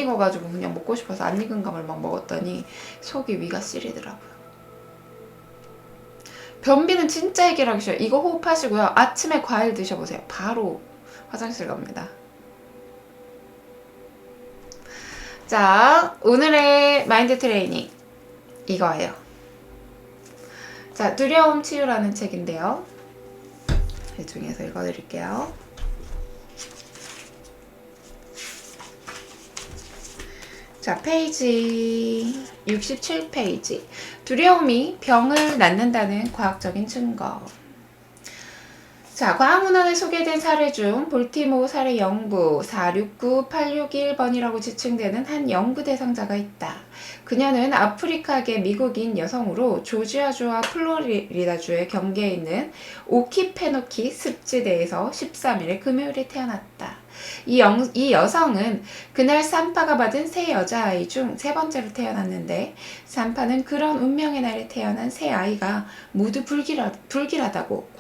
익어가지고 그냥 먹고 싶어서 안 익은 감을 막 먹었더니 속이 위가 쓰리더라고요. 변비는 진짜 해결하기 쉬워요. 이거 호흡하시고요. 아침에 과일 드셔보세요. 바로 화장실 갑니다. 자, 오늘의 마인드 트레이닝 이거예요. 자, 두려움 치유라는 책인데요. 이 중에서 읽어드릴게요. 자, 페이지 67페이지. 두려움이 병을 낳는다는 과학적인 증거. 자, 과학문헌에 소개된 사례 중 볼티모어 사례 연구 469861번이라고 지칭되는 한 연구 대상자가 있다. 그녀는 아프리카계 미국인 여성으로 조지아주와 플로리다주의 경계에 있는 오키페노키 습지대에서 13일에 금요일에 태어났다. 이 여성은 그날 산파가 받은 세 여자아이 중 세 번째로 태어났는데 산파는 그런 운명의 날에 태어난 세 아이가 모두 불길하다고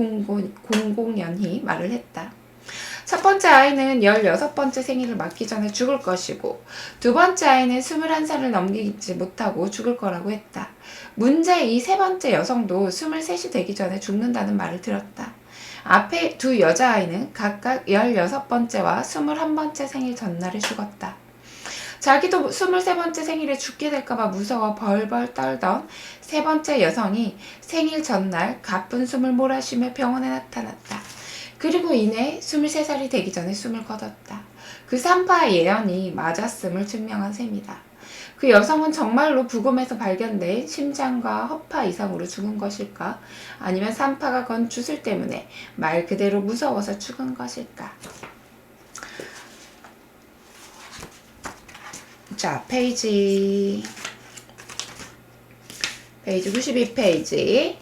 공공연히 말을 했다. 첫 번째 아이는 16번째 생일을 맞기 전에 죽을 것이고 두 번째 아이는 21살을 넘기지 못하고 죽을 거라고 했다. 문제 이 세 번째 여성도 23이 되기 전에 죽는다는 말을 들었다. 앞에 두 여자아이는 각각 16번째와 21번째 생일 전날에 죽었다. 자기도 23번째 생일에 죽게 될까봐 무서워 벌벌 떨던 세 번째 여성이 생일 전날 가쁜 숨을 몰아쉬며 병원에 나타났다. 그리고 이내 23살이 되기 전에 숨을 거뒀다. 그 산파의 예언이 맞았음을 증명한 셈이다. 그 여성은 정말로 부검에서 발견된 심장과 허파 이상으로 죽은 것일까? 아니면 산파가 건 주술 때문에 말 그대로 무서워서 죽은 것일까? 자, 페이지 92페이지.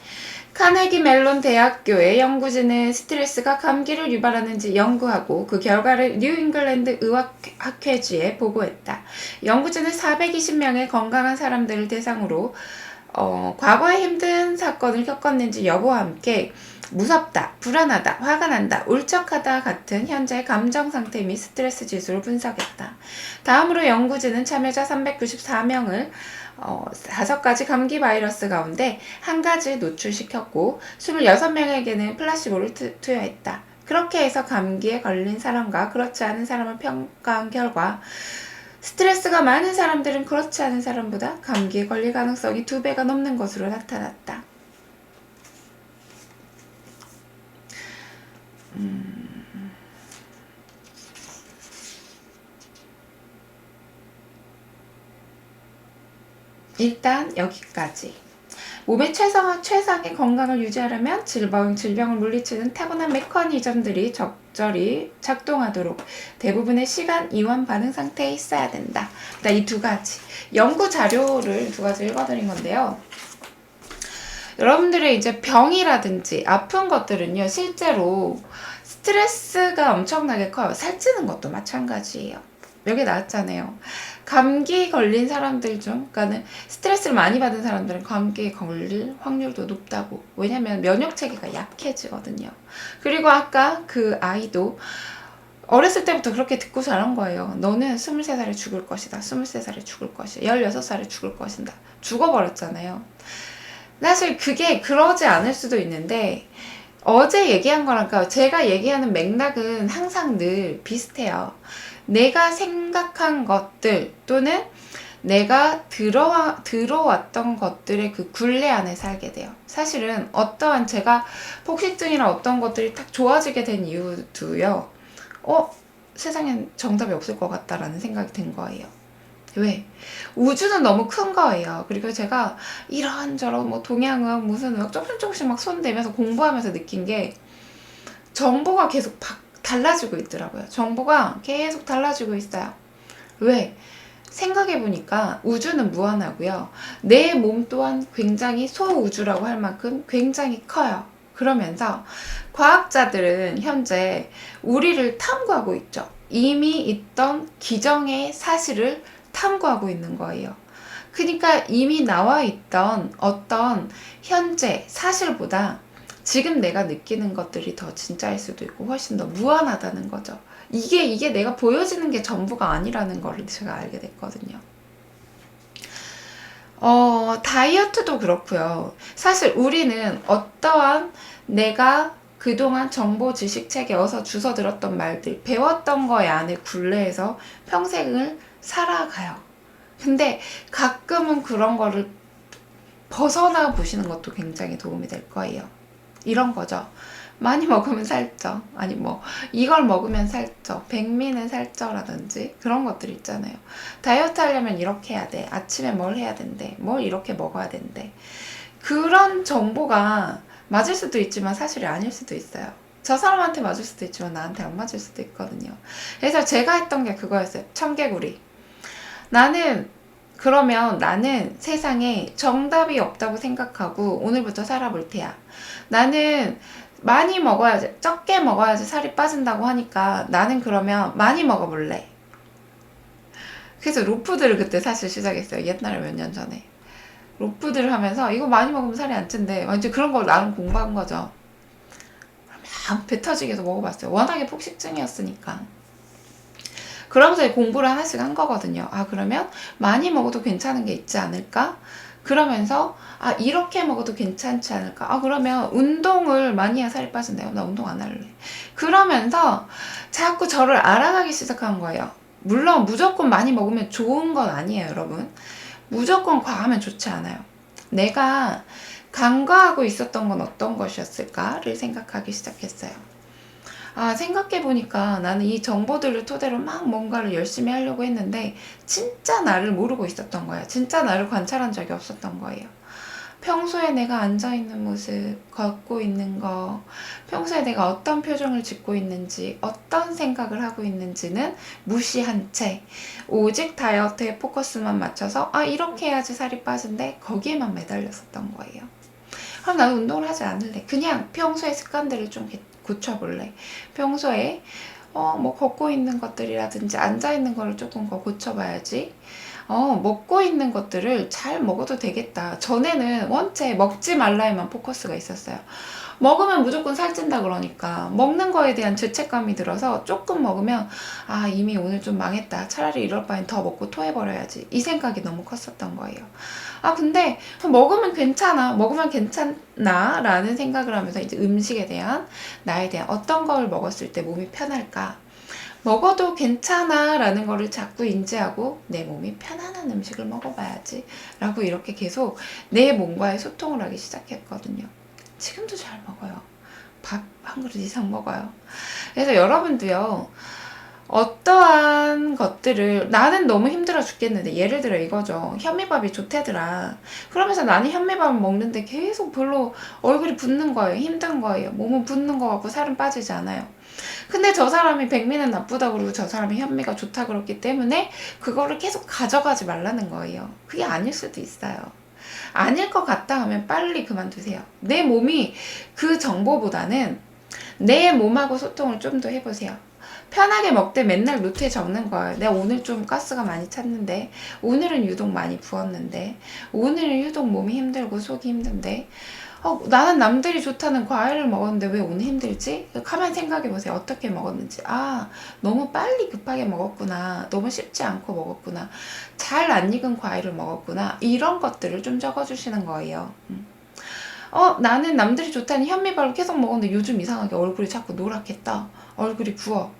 카네기 멜론 대학교의 연구진은 스트레스가 감기를 유발하는지 연구하고 그 결과를 뉴잉글랜드 의학학회지에 보고했다. 연구진은 420명의 건강한 사람들을 대상으로 과거에 힘든 사건을 겪었는지 여부와 함께 무섭다, 불안하다, 화가 난다, 울적하다 같은 현재의 감정 상태 및 스트레스 지수를 분석했다. 다음으로 연구진은 참여자 394명을 5가지 감기 바이러스 가운데 한 가지 노출시켰고 26명에게는 플라시보를 투여했다. 그렇게 해서 감기에 걸린 사람과 그렇지 않은 사람을 평가한 결과 스트레스가 많은 사람들은 그렇지 않은 사람보다 감기에 걸릴 가능성이 2배가 넘는 것으로 나타났다. 일단 여기까지. 몸의 최상의 건강을 유지하려면 질병을 물리치는 타고난 메커니즘들이 적절히 작동하도록 대부분의 시간 이완 반응 상태에 있어야 된다. 이 두 가지. 연구 자료를 두 가지 읽어드린 건데요. 여러분들의 이제 병이라든지 아픈 것들은요, 실제로 스트레스가 엄청나게 커요. 살찌는 것도 마찬가지예요. 여기 나왔잖아요. 감기 걸린 사람들 중, 그러니까는 스트레스를 많이 받은 사람들은 감기에 걸릴 확률도 높다고. 왜냐면 면역 체계가 약해지거든요. 그리고 아까 그 아이도 어렸을 때부터 그렇게 듣고 자란 거예요. 너는 23살에 죽을 것이다. 23살에 죽을 것이다. 16살에 죽을 것이다. 죽어버렸잖아요. 사실 그게 그러지 않을 수도 있는데 어제 얘기한 거랑 제가 얘기하는 맥락은 항상 늘 비슷해요. 내가 생각한 것들 또는 내가 들어왔던 것들의 그 굴레 안에 살게 돼요. 사실은 어떠한 제가 폭식증이나 어떤 것들이 딱 좋아지게 된 이유도요. 세상엔 정답이 없을 것 같다라는 생각이 든 거예요. 왜? 우주는 너무 큰 거예요. 그리고 제가 이런저런 뭐 동양학 무슨 의학 조금씩 막 손대면서 공부하면서 느낀 게 정보가 계속 달라지고 있더라고요. 정보가 계속 달라지고 있어요. 왜? 생각해보니까 우주는 무한하고요. 내 몸 또한 굉장히 소우주라고 할 만큼 굉장히 커요. 그러면서 과학자들은 현재 우리를 탐구하고 있죠. 이미 있던 기정의 사실을 탐구하고 있는 거예요. 그러니까 이미 나와 있던 어떤 현재 사실보다 지금 내가 느끼는 것들이 더 진짜일 수도 있고 훨씬 더 무한하다는 거죠. 이게 내가 보여지는 게 전부가 아니라는 걸 제가 알게 됐거든요. 다이어트도 그렇고요. 사실 우리는 어떠한 내가 그동안 정보 지식 책에 어서 주워 들었던 말들, 배웠던 거에 안에 굴레에서 평생을 살아가요. 근데 가끔은 그런 거를 벗어나 보시는 것도 굉장히 도움이 될 거예요. 이런 거죠. 많이 먹으면 살쪄. 아니 뭐 이걸 먹으면 살쪄. 백미는 살쪄라든지 그런 것들 있잖아요. 다이어트 하려면 이렇게 해야 돼. 아침에 뭘 해야 된대. 뭘 이렇게 먹어야 된대. 그런 정보가 맞을 수도 있지만 사실이 아닐 수도 있어요. 저 사람한테 맞을 수도 있지만 나한테 안 맞을 수도 있거든요. 그래서 제가 했던 게 그거였어요. 청개구리. 그러면 나는 세상에 정답이 없다고 생각하고 오늘부터 살아볼 테야. 나는 많이 먹어야지, 적게 먹어야지 살이 빠진다고 하니까 나는 그러면 많이 먹어볼래. 그래서 로푸드를 그때 사실 시작했어요. 옛날에 몇 년 전에. 로푸드를 하면서 이거 많이 먹으면 살이 안 찐대. 완전 그런 걸 나름 공부한 거죠. 막 배 터지게 해서 먹어봤어요. 워낙에 폭식증이었으니까. 그러면서 공부를 하나씩 한 거거든요. 아, 그러면 많이 먹어도 괜찮은 게 있지 않을까? 그러면서 아, 이렇게 먹어도 괜찮지 않을까? 아, 그러면 운동을 많이 해야 살이 빠진대요. 나 운동 안 할래. 그러면서 자꾸 저를 알아가기 시작한 거예요. 물론 무조건 많이 먹으면 좋은 건 아니에요, 여러분. 무조건 과하면 좋지 않아요. 내가 간과하고 있었던 건 어떤 것이었을까를 생각하기 시작했어요. 아, 생각해보니까 나는 이 정보들을 토대로 막 뭔가를 열심히 하려고 했는데 진짜 나를 모르고 있었던 거야. 진짜 나를 관찰한 적이 없었던 거예요. 평소에 내가 앉아있는 모습, 걷고 있는 거, 평소에 내가 어떤 표정을 짓고 있는지, 어떤 생각을 하고 있는지는 무시한 채 오직 다이어트에 포커스만 맞춰서 아, 이렇게 해야지 살이 빠진대 거기에만 매달렸었던 거예요. 그럼 나는 운동을 하지 않을래. 그냥 평소의 습관들을 좀 고쳐볼래. 평소에 뭐 걷고 있는 것들이라든지 앉아 있는 거를 조금 더 고쳐봐야지. 먹고 있는 것들을 잘 먹어도 되겠다. 전에는 원체 먹지 말라에만 포커스가 있었어요. 먹으면 무조건 살찐다 그러니까 먹는 거에 대한 죄책감이 들어서 조금 먹으면 아, 이미 오늘 좀 망했다. 차라리 이럴 바엔 더 먹고 토해버려야지. 이 생각이 너무 컸었던 거예요. 아, 근데 먹으면 괜찮아. 먹으면 괜찮나? 라는 생각을 하면서 이제 음식에 대한 나에 대한 어떤 걸 먹었을 때 몸이 편할까? 먹어도 괜찮아 라는 거를 자꾸 인지하고 내 몸이 편안한 음식을 먹어봐야지 라고 이렇게 계속 내 몸과의 소통을 하기 시작했거든요. 지금도 잘 먹어요. 밥 한 그릇 이상 먹어요. 그래서 여러분도요, 어떠한 것들을 나는 너무 힘들어 죽겠는데 예를 들어 이거죠. 현미밥이 좋대더라. 그러면서 나는 현미밥을 먹는데 계속 별로 얼굴이 붓는 거예요. 힘든 거예요. 몸은 붓는 거 같고 살은 빠지지 않아요. 근데 저 사람이 백미는 나쁘다 그러고 저 사람이 현미가 좋다 그렇기 때문에 그거를 계속 가져가지 말라는 거예요. 그게 아닐 수도 있어요. 아닐 것 같다 하면 빨리 그만두세요. 내 몸이 그 정보보다는 내 몸하고 소통을 좀 더 해보세요. 편하게 먹되 맨날 노트에 적는 거예요. 내가 오늘 좀 가스가 많이 찼는데, 오늘은 유독 많이 부었는데, 오늘은 유독 몸이 힘들고 속이 힘든데, 나는 남들이 좋다는 과일을 먹었는데 왜 오늘 힘들지? 가만 생각해보세요. 어떻게 먹었는지. 아, 너무 빨리 급하게 먹었구나. 너무 쉽지 않고 먹었구나. 잘 안 익은 과일을 먹었구나. 이런 것들을 좀 적어주시는 거예요. 나는 남들이 좋다는 현미밥을 계속 먹었는데 요즘 이상하게 얼굴이 자꾸 노랗겠다. 얼굴이 부어.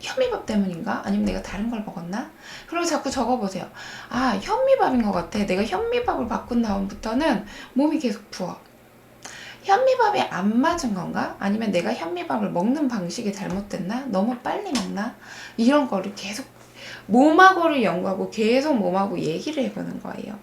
현미밥 때문인가? 아니면 내가 다른 걸 먹었나? 그러면 자꾸 적어보세요. 아, 현미밥인 것 같아. 내가 현미밥을 바꾼 다음부터는 몸이 계속 부어. 현미밥이 안 맞은 건가? 아니면 내가 현미밥을 먹는 방식이 잘못됐나? 너무 빨리 먹나? 이런 거를 계속 몸하고를 연구하고 계속 몸하고 얘기를 해보는 거예요.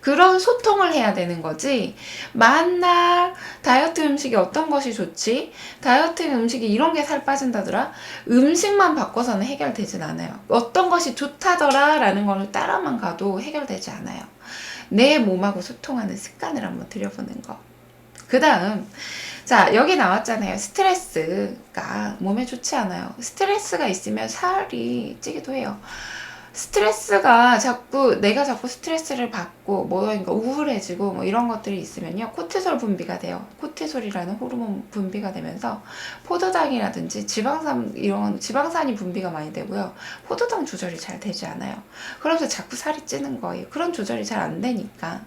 그런 소통을 해야 되는 거지. 만날 다이어트 음식이 어떤 것이 좋지? 다이어트 음식이 이런 게 살 빠진다더라? 음식만 바꿔서는 해결되진 않아요. 어떤 것이 좋다더라? 라는 거를 따라만 가도 해결되지 않아요. 내 몸하고 소통하는 습관을 한번 들여보는 거. 그 다음, 자, 여기 나왔잖아요. 스트레스가 몸에 좋지 않아요. 스트레스가 있으면 살이 찌기도 해요. 스트레스가 내가 자꾸 스트레스를 받고, 그러니까 우울해지고, 이런 것들이 있으면요, 코티솔 분비가 돼요. 코티솔이라는 호르몬 분비가 되면서, 포도당이라든지 지방산이 분비가 많이 되고요. 포도당 조절이 잘 되지 않아요. 그러면서 자꾸 살이 찌는 거예요. 그런 조절이 잘 안 되니까.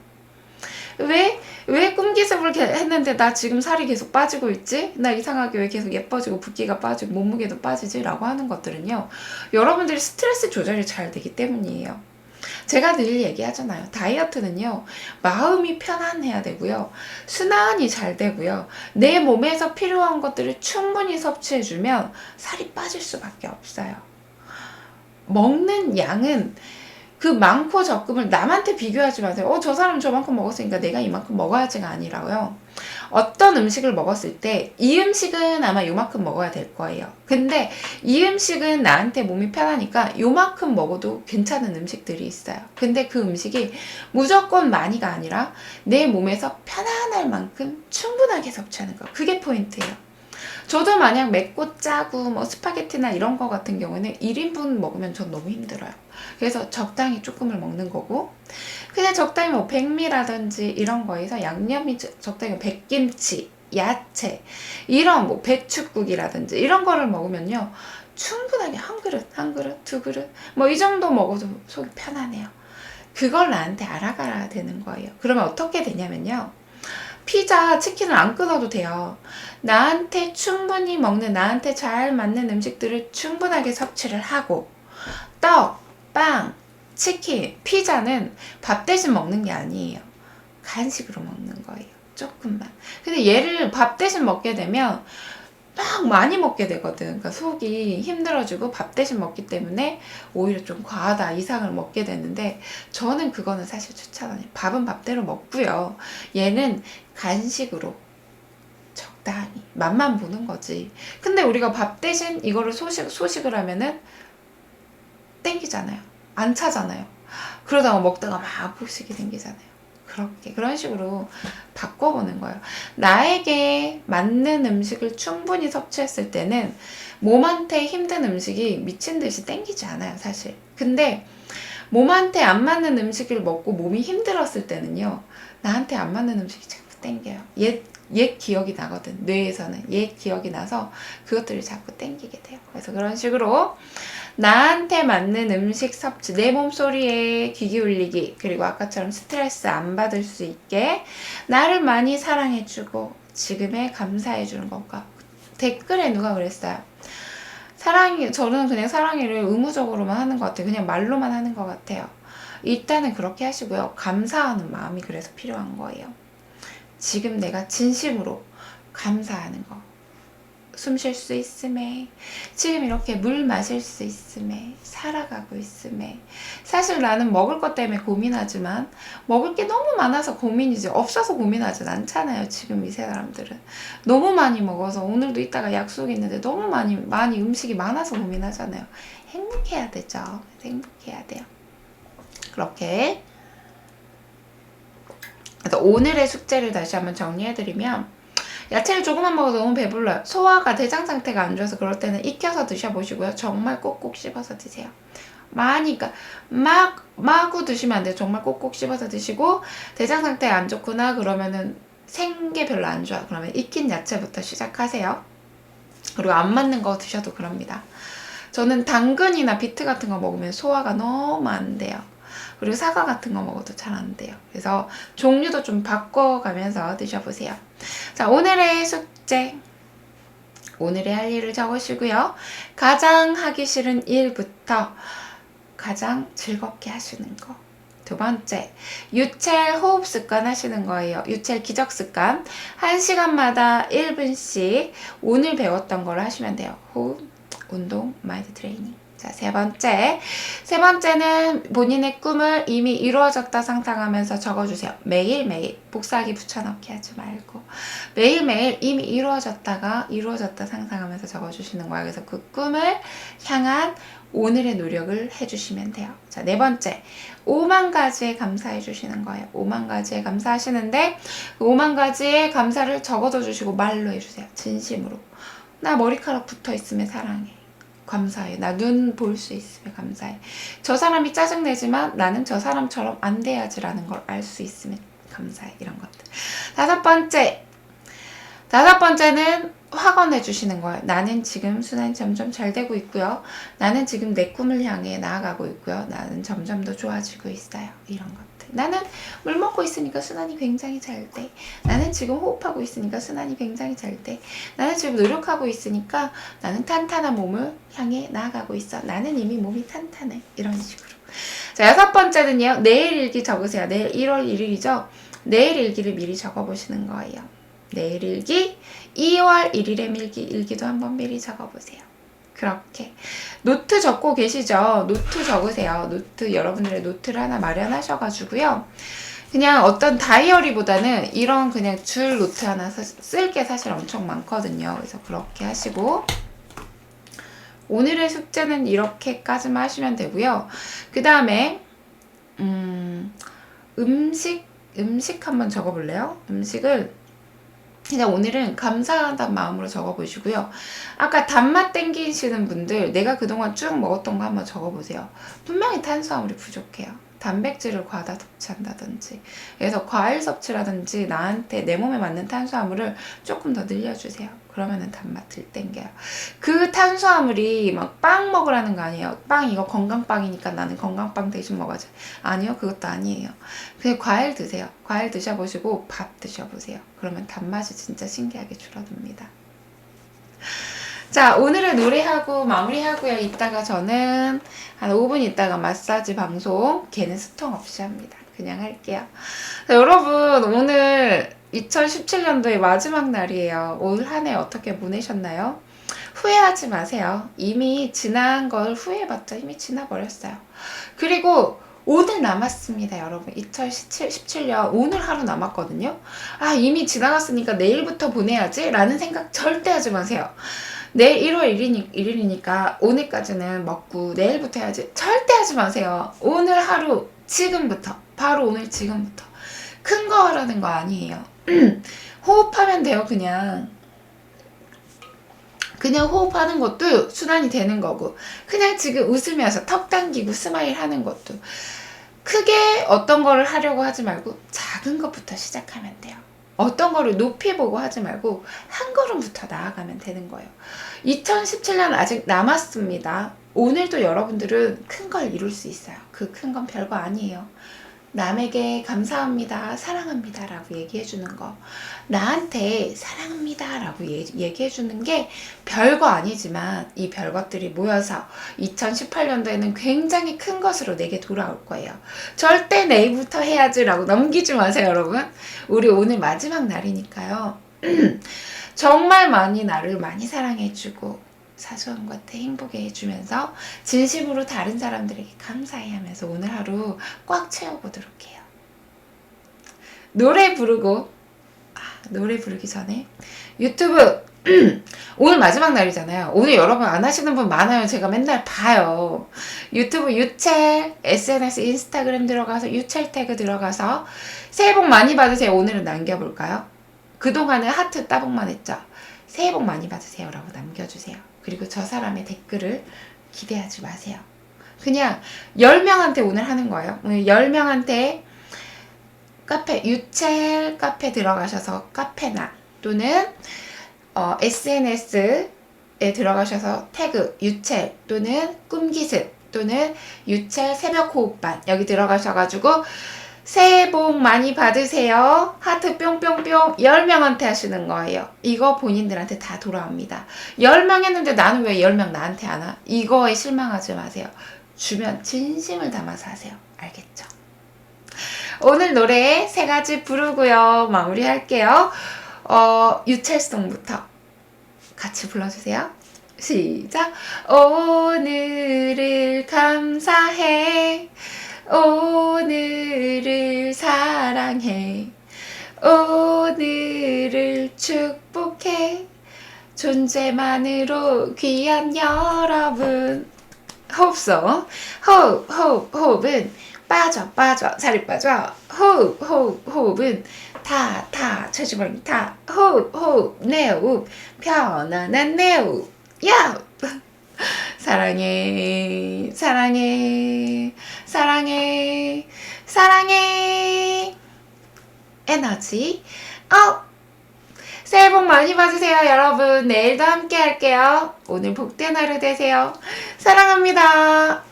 왜 꿈기습을 했는데 나 지금 살이 계속 빠지고 있지? 나 이상하게 왜 계속 예뻐지고 붓기가 빠지고 몸무게도 빠지지? 라고 하는 것들은요, 여러분들이 스트레스 조절이 잘 되기 때문이에요. 제가 늘 얘기하잖아요. 다이어트는요, 마음이 편안해야 되고요, 순환이 잘 되고요, 내 몸에서 필요한 것들을 충분히 섭취해주면 살이 빠질 수밖에 없어요. 먹는 양은 그 많고 적음을 남한테 비교하지 마세요. 저 사람 저만큼 먹었으니까 내가 이만큼 먹어야지가 아니라고요. 어떤 음식을 먹었을 때 이 음식은 아마 요만큼 먹어야 될 거예요. 근데 이 음식은 나한테 몸이 편하니까 요만큼 먹어도 괜찮은 음식들이 있어요. 근데 그 음식이 무조건 많이가 아니라 내 몸에서 편안할 만큼 충분하게 섭취하는 거. 그게 포인트예요. 저도 만약 맵고 짜고 스파게티나 이런 거 같은 경우는 1인분 먹으면 전 너무 힘들어요. 그래서 적당히 조금을 먹는 거고, 그냥 적당히 백미라든지 이런 거에서 양념이 적당히 백김치, 야채, 이런 배추국이라든지 이런 거를 먹으면요, 충분하게 한 그릇, 두 그릇 이 정도 먹어도 속이 편하네요. 그걸 나한테 알아가야 되는 거예요. 그러면 어떻게 되냐면요, 피자, 치킨을 안 끊어도 돼요. 나한테 충분히 먹는, 나한테 잘 맞는 음식들을 충분하게 섭취를 하고, 떡, 빵, 치킨, 피자는 밥 대신 먹는 게 아니에요. 간식으로 먹는 거예요. 조금만. 근데 얘를 밥 대신 먹게 되면 막 많이 먹게 되거든. 그러니까 속이 힘들어지고 밥 대신 먹기 때문에 오히려 좀 과하다 이상을 먹게 되는데, 저는 그거는 사실 추천 안 해요. 밥은 밥대로 먹고요. 얘는 간식으로 적당히 맛만 보는 거지. 근데 우리가 밥 대신 이거를 소식을 하면은 땡기잖아요. 안 차잖아요. 그러다가 먹다가 막 폭식이 생기잖아요. 그런 식으로 바꿔보는 거예요. 나에게 맞는 음식을 충분히 섭취했을 때는 몸한테 힘든 음식이 미친 듯이 땡기지 않아요, 사실. 근데 몸한테 안 맞는 음식을 먹고 몸이 힘들었을 때는요, 나한테 안 맞는 음식이 자꾸 땡겨요. 옛 기억이 나거든. 뇌에서는 옛 기억이 나서 그것들이 자꾸 땡기게 돼요. 그래서 그런 식으로 나한테 맞는 음식 섭취, 내 몸소리에 귀 기울이기, 그리고 아까처럼 스트레스 안 받을 수 있게 나를 많이 사랑해주고 지금에 감사해주는 것과, 댓글에 누가 그랬어요. 저는 그냥 사랑해를 의무적으로만 하는 것 같아요. 그냥 말로만 하는 것 같아요. 일단은 그렇게 하시고요. 감사하는 마음이 그래서 필요한 거예요. 지금 내가 진심으로 감사하는 거. 숨 쉴 수 있음에, 지금 이렇게 물 마실 수 있음에, 살아가고 있음에. 사실 나는 먹을 것 때문에 고민하지만 먹을 게 너무 많아서 고민이지, 없어서 고민하진 않잖아요. 지금 이 사람들은 너무 많이 먹어서, 오늘도 이따가 약속이 있는데 너무 많이 음식이 많아서 고민하잖아요. 행복해야 되죠. 행복해야 돼요. 그렇게. 그래서 오늘의 숙제를 다시 한번 정리해드리면, 야채를 조금만 먹어도 너무 배불러요. 소화가, 대장 상태가 안 좋아서 그럴 때는 익혀서 드셔보시고요. 정말 꼭꼭 씹어서 드세요. 그러니까 마구 드시면 안 돼요. 정말 꼭꼭 씹어서 드시고, 대장 상태 안 좋구나 그러면은 생게 별로 안 좋아 그러면 익힌 야채부터 시작하세요. 그리고 안 맞는 거 드셔도 그럽니다. 저는 당근이나 비트 같은 거 먹으면 소화가 너무 안 돼요. 그리고 사과 같은 거 먹어도 잘 안 돼요. 그래서 종류도 좀 바꿔가면서 드셔보세요. 자, 오늘의 숙제. 오늘의 할 일을 적으시고요. 가장 하기 싫은 일부터 가장 즐겁게 하시는 거. 두 번째, 유첼 호흡 습관 하시는 거예요. 유첼 기적 습관. 1시간마다 1분씩 오늘 배웠던 걸 하시면 돼요. 호흡, 운동, 마인드 트레이닝. 자, 세 번째는 본인의 꿈을 이미 이루어졌다 상상하면서 적어주세요. 매일매일 복사하기 붙여넣기 하지 말고 매일매일 이미 이루어졌다 상상하면서 적어주시는 거예요. 그래서 그 꿈을 향한 오늘의 노력을 해주시면 돼요. 자, 네 번째, 5만 가지에 감사해 주시는 거예요. 5만 가지에 감사하시는데 그 5만 가지의 감사를 적어줘 주시고 말로 해주세요. 진심으로. 나 머리카락 붙어 있음에 사랑해. 감사해. 나 눈 볼 수 있으면 감사해. 저 사람이 짜증내지만 나는 저 사람처럼 안 돼야지라는 걸 알 수 있으면 감사해. 이런 것들. 다섯 번째는 확언해 주시는 거예요. 나는 지금 순환이 점점 잘 되고 있고요. 나는 지금 내 꿈을 향해 나아가고 있고요. 나는 점점 더 좋아지고 있어요. 이런 것들. 나는 물 먹고 있으니까 순환이 굉장히 잘 돼. 나는 지금 호흡하고 있으니까 순환이 굉장히 잘 돼. 나는 지금 노력하고 있으니까 나는 탄탄한 몸을 향해 나아가고 있어. 나는 이미 몸이 탄탄해. 이런 식으로. 자, 여섯 번째는요. 내일 일기 적으세요. 내일 1월 1일이죠. 내일 일기를 미리 적어보시는 거예요. 내일 일기, 2월 1일의 일기도 한번 미리 적어보세요. 그렇게 노트 적고 계시죠? 노트 적으세요. 노트, 여러분들의 노트를 하나 마련하셔가지고요. 그냥 어떤 다이어리보다는 이런 그냥 줄 노트 하나 쓸 게 사실 엄청 많거든요. 그래서 그렇게 하시고 오늘의 숙제는 이렇게까지만 하시면 되고요. 그 다음에 음식 한번 적어볼래요? 음식을 그냥 오늘은 감사하다는 마음으로 적어보시고요. 아까 단맛 땡기시는 분들 내가 그동안 쭉 먹었던 거 한번 적어보세요. 분명히 탄수화물이 부족해요. 단백질을 과다 섭취한다든지 그래서 과일 섭취라든지 나한테 내 몸에 맞는 탄수화물을 조금 더 늘려주세요. 그러면은 단맛을 땡겨요. 그 탄수화물이 막 빵 먹으라는 거 아니에요. 빵 이거 건강빵이니까 나는 건강빵 대신 먹어야지. 아니요, 그것도 아니에요. 그냥 과일 드세요. 과일 드셔보시고 밥 드셔보세요. 그러면 단맛이 진짜 신기하게 줄어듭니다. 자, 오늘은 노래하고 마무리하고요. 이따가 저는 한 5분 있다가 마사지 방송 걔는 스통 없이 합니다. 그냥 할게요. 자, 여러분 오늘 2017년도의 마지막 날이에요. 올 한 해 어떻게 보내셨나요? 후회하지 마세요. 이미 지난 걸 후회해봤자 이미 지나버렸어요. 그리고 오늘 남았습니다, 여러분. 2017년 오늘 하루 남았거든요. 아, 이미 지나갔으니까 내일부터 보내야지 라는 생각 절대 하지 마세요. 내일 1월 1일이니까 오늘까지는 먹고 내일부터 해야지. 절대 하지 마세요. 오늘 하루 지금부터, 바로 오늘 지금부터. 큰 거 하라는 거 아니에요. 호흡하면 돼요. 그냥 호흡하는 것도 순환이 되는 거고, 그냥 지금 웃으면서 턱 당기고 스마일 하는 것도 크게 어떤 거를 하려고 하지 말고 작은 것부터 시작하면 돼요. 어떤 거를 높이 보고 하지 말고 한 걸음부터 나아가면 되는 거예요. 2017년 아직 남았습니다. 오늘도 여러분들은 큰 걸 이룰 수 있어요. 그 큰 건 별거 아니에요. 남에게 감사합니다, 사랑합니다 라고 얘기해주는 거, 나한테 사랑합니다 라고 얘기해주는 게 별거 아니지만 이 별것들이 모여서 2018년도에는 굉장히 큰 것으로 내게 돌아올 거예요. 절대 내일부터 해야지 라고 넘기지 마세요, 여러분. 우리 오늘 마지막 날이니까요. 정말 나를 많이 사랑해주고 사소한 것에 행복해 해주면서 진심으로 다른 사람들에게 감사해 하면서 오늘 하루 꽉 채워보도록 해요. 노래 부르기 전에 유튜브 오늘 마지막 날이잖아요. 오늘 여러분 안 하시는 분 많아요. 제가 맨날 봐요. 유튜브 유첼, SNS, 인스타그램 들어가서 유첼 태그 들어가서 새해 복 많이 받으세요. 오늘은 남겨볼까요? 그동안은 하트 따봉만 했죠. 새해 복 많이 받으세요 라고 남겨주세요. 그리고 저 사람의 댓글을 기대하지 마세요. 그냥 10명한테 오늘 하는 거예요. 오늘 10명한테 카페, 유첼 카페 들어가셔서 카페나 또는 SNS에 들어가셔서 태그 유첼 또는 꿈기습 또는 유첼 새벽 호흡반 여기 들어가셔가지고 새해 복 많이 받으세요. 하트 뿅뿅뿅 10명한테 하시는 거예요. 이거 본인들한테 다 돌아옵니다. 10명 했는데 나는 왜 10명 나한테 안 와? 이거에 실망하지 마세요. 주면 진심을 담아서 하세요. 알겠죠? 오늘 노래 3가지 부르고요. 마무리할게요. 유첼송부터 같이 불러주세요. 시작! 오늘을 감사해. 오늘을 사랑해. 오늘을 축복해. 존재만으로 귀한 여러분. 호흡송. 호흡은 빠져 살이 빠져. 호흡은 타 체지방이 타. 호흡 내 호흡 편안한 내 호흡. 야 사랑해, 사랑해, 사랑해, 사랑해. 에너지 업! 새해 복 많이 받으세요, 여러분. 내일도 함께 할게요. 오늘 복된 하루 되세요. 사랑합니다.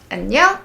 안녕.